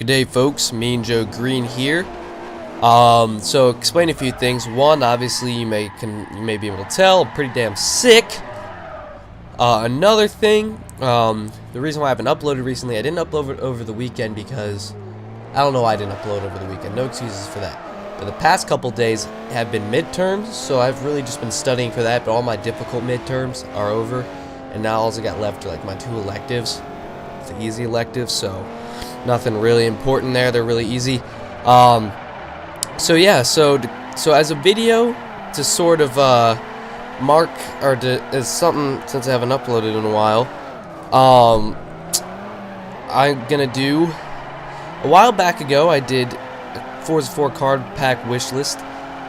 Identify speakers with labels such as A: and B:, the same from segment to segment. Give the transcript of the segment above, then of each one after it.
A: Good day, folks. Me and Joe Green here. So explain a few things. One, obviously you may be able to tell, I'm pretty damn sick. Another thing, the reason why I haven't uploaded recently, I didn't upload it over the weekend because I don't know why I didn't upload over the weekend. No excuses for that. But the past couple days have been midterms, so I've really just been studying for that. But all my difficult midterms are over, and now all I got left are like my 2 electives, the easy electives. So nothing really important there. They're really easy. So yeah. So as a video to sort of mark or as something, since I haven't uploaded in a while, I'm gonna do. A while back ago, I did a Forza 4 card pack wish list,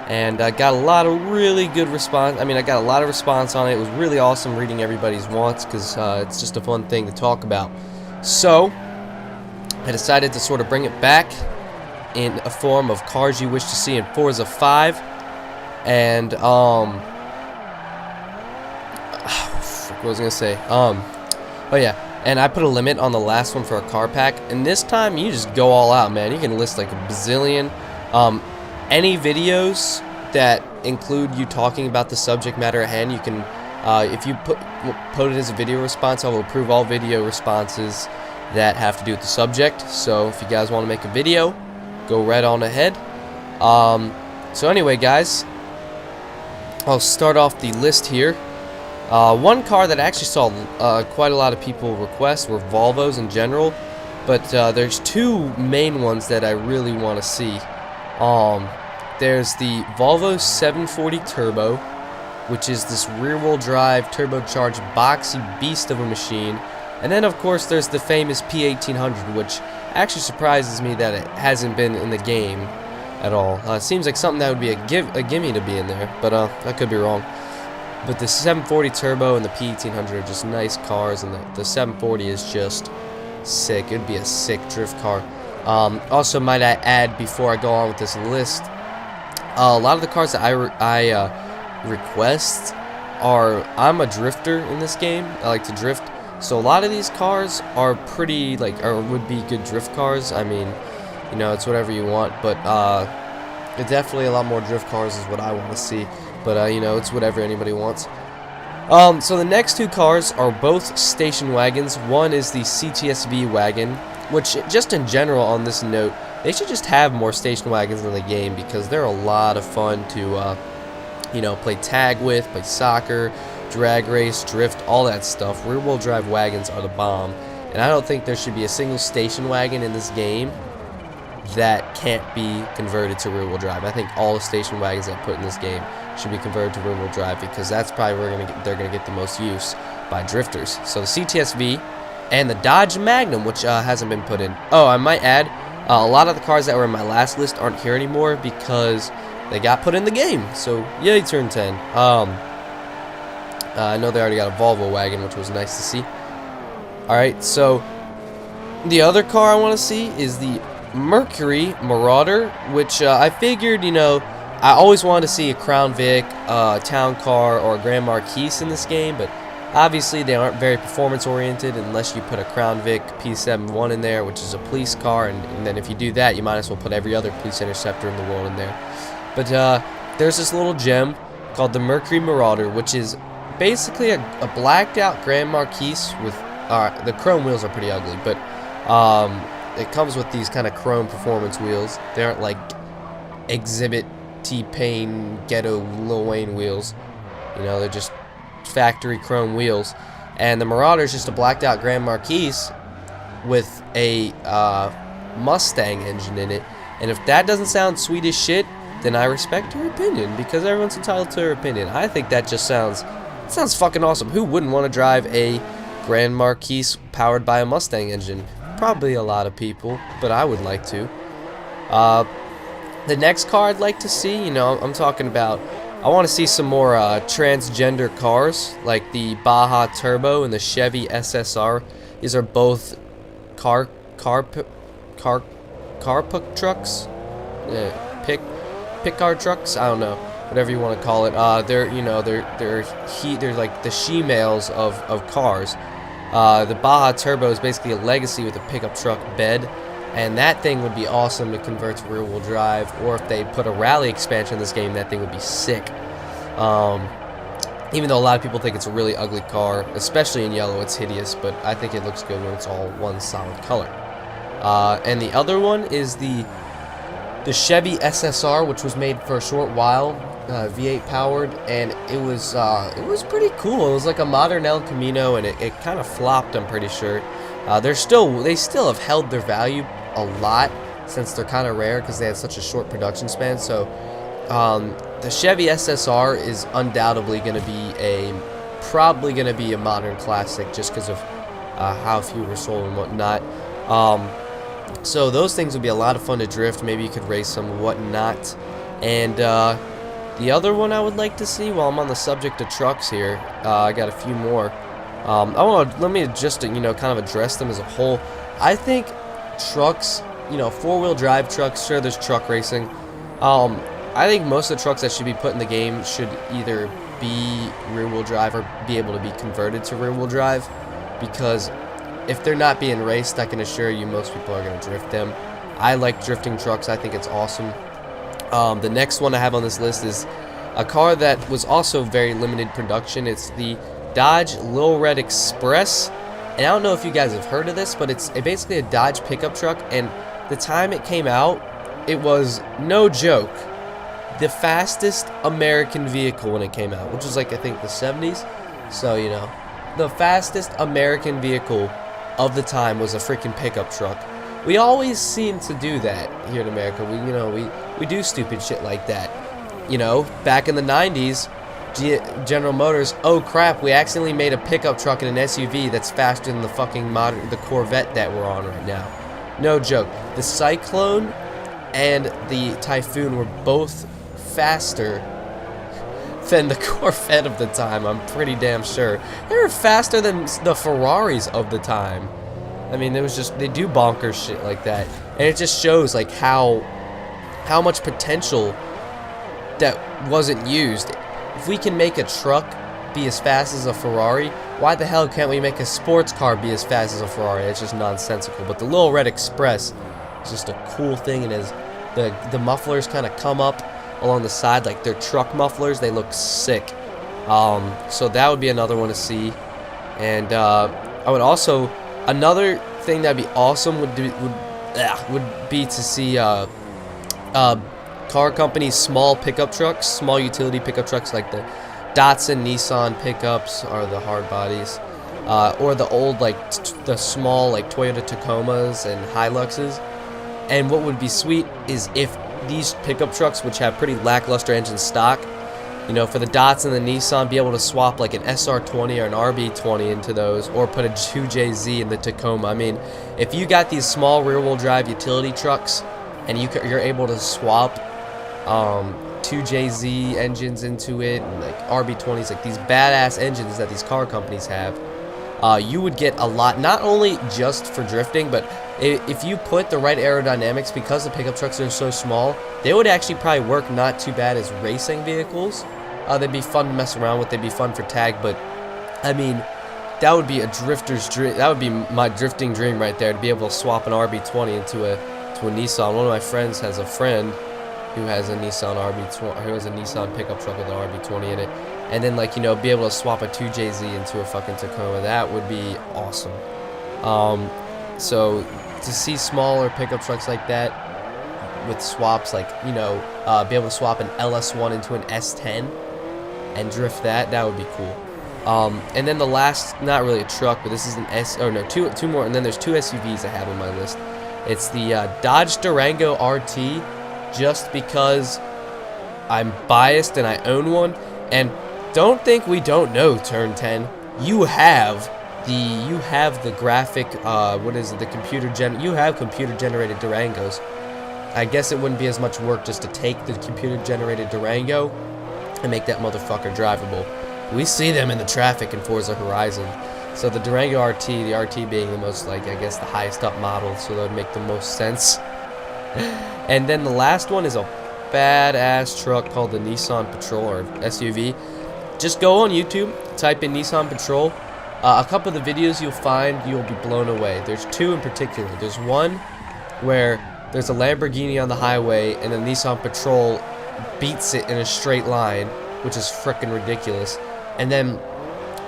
A: and I got a lot of really good response. I mean, I got a lot of response on it. It was really awesome reading everybody's wants because it's just a fun thing to talk about. So I decided to sort of bring it back in a form of cars you wish to see in Forza 5, and what was I gonna say? Oh yeah. And I put a limit on the last one for a car pack, and this time you just go all out, man. You can list like a bazillion. Any videos that include you talking about the subject matter at hand, you can, if you put it as a video response, I will approve all video responses that have to do with the subject. So if you guys want to make a video, go right on ahead. So anyway, guys, I'll start off the list here. One car that I actually saw quite a lot of people request were Volvos in general, but there's 2 main ones that I really want to see. There's the Volvo 740 Turbo, which is this rear-wheel drive turbocharged boxy beast of a machine, and then of course there's the famous P1800, which actually surprises me that it hasn't been in the game at all. It seems like something that would be a gimme to be in there, but I could be wrong. But the 740 Turbo and the P1800 are just nice cars, and the 740 is just sick. It would be a sick drift car. Also, might I add, before I go on with this list, a lot of the cars that I request are, I'm a drifter in this game. I like to drift. So a lot of these cars are pretty, or would be good drift cars. I mean, you know, it's whatever you want, but definitely a lot more drift cars is what I want to see. But, you know, it's whatever anybody wants. So the next 2 cars are both station wagons. One is the CTSV wagon, which, just in general on this note, they should just have more station wagons in the game because they're a lot of fun to, you know, play tag with, play soccer, drag race, drift, all that stuff. Rear-wheel drive wagons are the bomb. And I don't think there should be a single station wagon in this game that can't be converted to rear-wheel drive. I think all the station wagons that I put in this game should be converted to rear-wheel drive because that's probably where they're gonna get the most use by drifters. So the CTSV and the Dodge Magnum, which hasn't been put in. Oh, I might add, a lot of the cars that were in my last list aren't here anymore because they got put in the game. So yay, turn 10. I know they already got a Volvo wagon, which was nice to see. All right, so the other car I want to see is the Mercury Marauder, which I figured, you know, I always wanted to see a Crown Vic, Town Car, or a Grand Marquis in this game, but obviously they aren't very performance oriented unless you put a Crown Vic P71 in there, which is a police car, and then if you do that, you might as well put every other police interceptor in the world in there. But there's this little gem called the Mercury Marauder, which is basically a blacked out Grand Marquis with the chrome wheels are pretty ugly, but it comes with these kind of chrome performance wheels. They aren't like Exhibit T-Pain Ghetto Lil Wayne wheels. You know, they're just factory chrome wheels. And the Marauder is just a blacked out Grand Marquis with a Mustang engine in it. And if that doesn't sound sweet as shit, then I respect your opinion because everyone's entitled to their opinion. I think that just sounds fucking awesome. Who wouldn't want to drive a Grand Marquis powered by a Mustang engine? Probably a lot of people, but I would like to. The next car I'd like to see, you know, I'm talking about, I want to see some more transgender cars, like the Baja Turbo and the Chevy SSR. These are both car trucks, pick car trucks. I don't know, whatever you want to call it. They're, you know, they're like the she-males of cars. The Baja Turbo is basically a legacy with a pickup truck bed. And that thing would be awesome to convert to rear-wheel drive, or if they put a rally expansion in this game, that thing would be sick. Even though a lot of people think it's a really ugly car, especially in yellow, it's hideous, but I think it looks good when it's all one solid color. And the other one is the Chevy SSR, which was made for a short while, V8 powered, and it was pretty cool. It was like a modern El Camino, and it kind of flopped, I'm pretty sure. They still have held their value a lot since they're kind of rare because they had such a short production span. So the Chevy SSR is undoubtedly going to be probably going to be a modern classic just because of how few were sold and whatnot. So those things would be a lot of fun to drift. Maybe you could race them and whatnot. And the other one I would like to see, while I'm on the subject of trucks here, I got a few more. Let me just kind of address them as a whole. I think trucks, four-wheel drive trucks, sure, there's truck racing. I think most of the trucks that should be put in the game should either be rear-wheel drive or be able to be converted to rear-wheel drive, because if they're not being raced, I can assure you most people are going to drift them. I like drifting trucks. I think it's awesome. The next one I have on this list is a car that was also very limited production. It's the Dodge Lil Red Express, and I don't know if you guys have heard of this, but it's basically a Dodge pickup truck, and the time it came out, it was, no joke, the fastest American vehicle when it came out, which was like, I think, the 70s. So, the fastest American vehicle of the time was a freaking pickup truck. We always seem to do that here in America. We do stupid shit like that. Back in the 90s, General Motors, oh crap, we accidentally made a pickup truck and an SUV that's faster than the fucking the Corvette that we're on right now. No joke. The Cyclone and the Typhoon were both faster than the Corvette of the time, I'm pretty damn sure. They were faster than the Ferraris of the time. I mean, it was just, they do bonkers shit like that. And it just shows like how much potential that wasn't used. If we can make a truck be as fast as a Ferrari, why the hell can't we make a sports car be as fast as a Ferrari? It's just nonsensical. But the Lil Red Express is just a cool thing, and the mufflers kind of come up along the side like they're truck mufflers. They look sick. So that would be another one to see. And I would also, another thing that'd be awesome would be to see car companies' small pickup trucks, small utility pickup trucks like the Datsun, Nissan pickups or the hard bodies, or the old the small Toyota Tacomas and Hiluxes. And what would be sweet is if these pickup trucks, which have pretty lackluster engine stock, for the Datsun and the Nissan, be able to swap like an SR20 or an RB20 into those, or put a 2JZ in the Tacoma. I mean, if you got these small rear-wheel drive utility trucks and you're able to swap 2JZ engines into it, and like RB20s, like these badass engines that these car companies have, you would get a lot, not only just for drifting, but if you put the right aerodynamics, because the pickup trucks are so small, they would actually probably work not too bad as racing vehicles. They'd be fun to mess around with, they'd be fun for tag, but I mean, that would be a drifter's dream. That would be my drifting dream right there, to be able to swap an RB20 into a Nissan. One of my friends has a friend who has a Nissan RB20, who has a Nissan pickup truck with an RB20 in it, and then be able to swap a 2JZ into a fucking Tacoma. That would be awesome. So to see smaller pickup trucks like that with swaps, be able to swap an LS1 into an S10 and drift that would be cool. And then the last, not really a truck, but this is an two more, and then there's two SUVs I have on my list. It's the Dodge Durango RT, just because I'm biased and I own one. And don't think we don't know, Turn 10. You have the graphic, you have computer generated Durangos. I guess it wouldn't be as much work just to take the computer generated Durango and make that motherfucker drivable. We see them in the traffic in Forza Horizon. So the Durango RT, the RT being the most, I guess, the highest up model, so that would make the most sense. And then the last one is a badass truck called the Nissan Patrol, or SUV. Just go on YouTube, type in Nissan Patrol. A couple of the videos you'll find, you'll be blown away. There's two in particular. There's one where there's a Lamborghini on the highway and a Nissan Patrol beats it in a straight line, which is freaking ridiculous. And then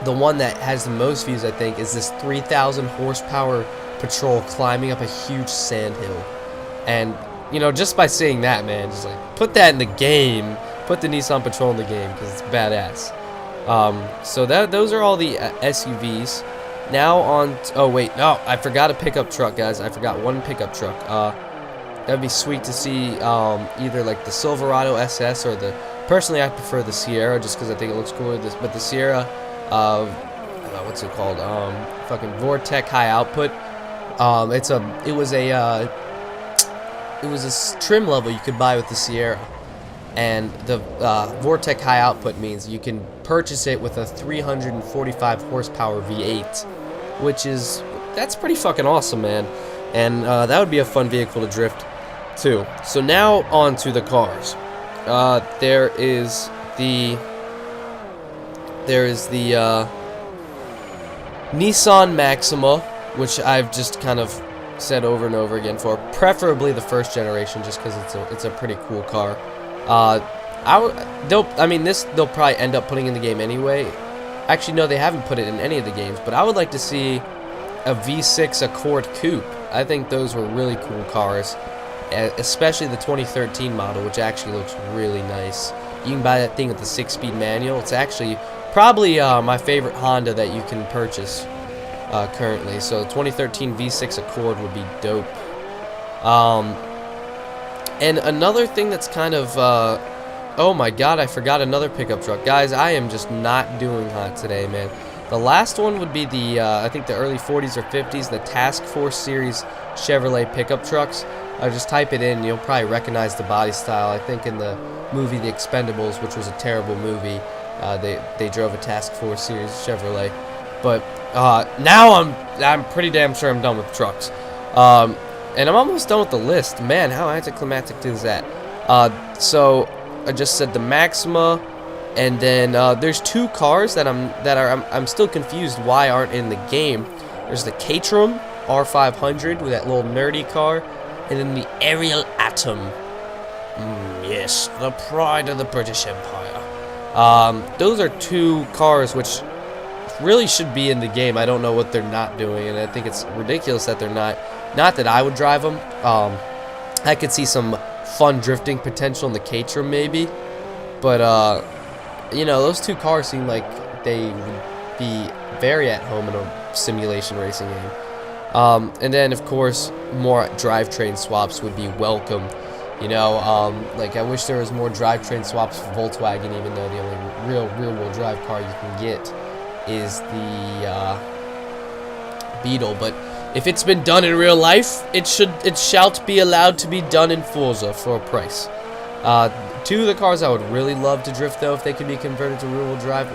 A: the one that has the most views, I think, is this 3,000 horsepower Patrol climbing up a huge sand hill. And, you know, just by saying that, man, just like, put that in the game. Put the Nissan Patrol in the game, because it's badass. So those are all the SUVs. Now on, oh wait, no, I forgot a pickup truck, guys. I forgot one pickup truck. That'd be sweet to see either like the Silverado SS or personally I prefer the Sierra just because I think it looks cooler. But the Sierra, what's it called? Fucking Vortec high output. It was a trim level you could buy with the Sierra. And the Vortec high output means you can purchase it with a 345 horsepower V8, that's pretty fucking awesome, man. And that would be a fun vehicle to drift too. So now on to the cars. There is the Nissan Maxima, which I've just kind of said over and over again for, preferably the first generation, just because it's a pretty cool car. They'll probably end up putting in the game anyway. Actually, no, they haven't put it in any of the games, but I would like to see a V6 Accord Coupe. I think those were really cool cars, especially the 2013 model, which actually looks really nice. You can buy that thing with the 6-speed manual. It's actually probably my favorite Honda that you can purchase currently. So 2013 V6 Accord would be dope. And another thing that's kind of, oh my god, I forgot another pickup truck. Guys, I am just not doing hot today, man. The last one would be the, I think the early 40s or 50s, the Task Force series Chevrolet pickup trucks. Just type it in, you'll probably recognize the body style. I think in the movie The Expendables, which was a terrible movie, they drove a Task Force series Chevrolet. But now I'm pretty damn sure I'm done with trucks. And I'm almost done with the list. Man, how anticlimactic is that? So I just said the Maxima, and then there's two cars that I'm still confused why aren't in the game. There's the Caterham R500 with that little nerdy car, and then the Ariel Atom. Yes, the pride of the British Empire. Those are two cars which really should be in the game. I don't know what they're not doing, and I think it's ridiculous that they're not. Not that I would drive them. I could see some fun drifting potential in the Caterham maybe, but you know, those two cars seem like they would be very at home in a simulation racing game. And then of course more drivetrain swaps would be welcome. You know, like I wish there was more drivetrain swaps for Volkswagen, even though the only rear-wheel drive car you can get is the Beetle. But if it's been done in real life, it shalt be allowed to be done in Forza for a price. Two of the cars I would really love to drift, though, if they could be converted to rear-wheel drive.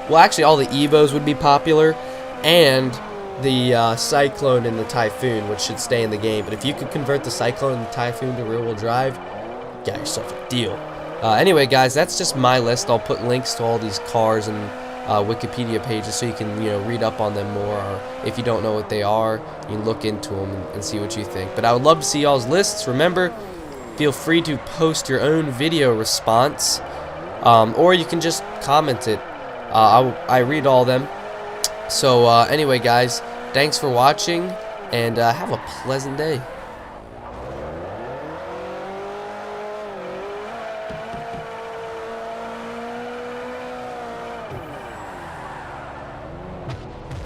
A: Well, actually, all the Evos would be popular, and the Cyclone and the Typhoon, which should stay in the game. But if you could convert the Cyclone and the Typhoon to rear-wheel drive, you got yourself a deal. Anyway, guys, that's just my list. I'll put links to all these cars and Wikipedia pages so you can, you know, read up on them more, or if you don't know what they are, you can look into them and see what you think. But I would love to see y'all's lists. Remember, feel free to post your own video response, or you can just comment it. I read all them. So anyway, guys, thanks for watching, and have a pleasant day.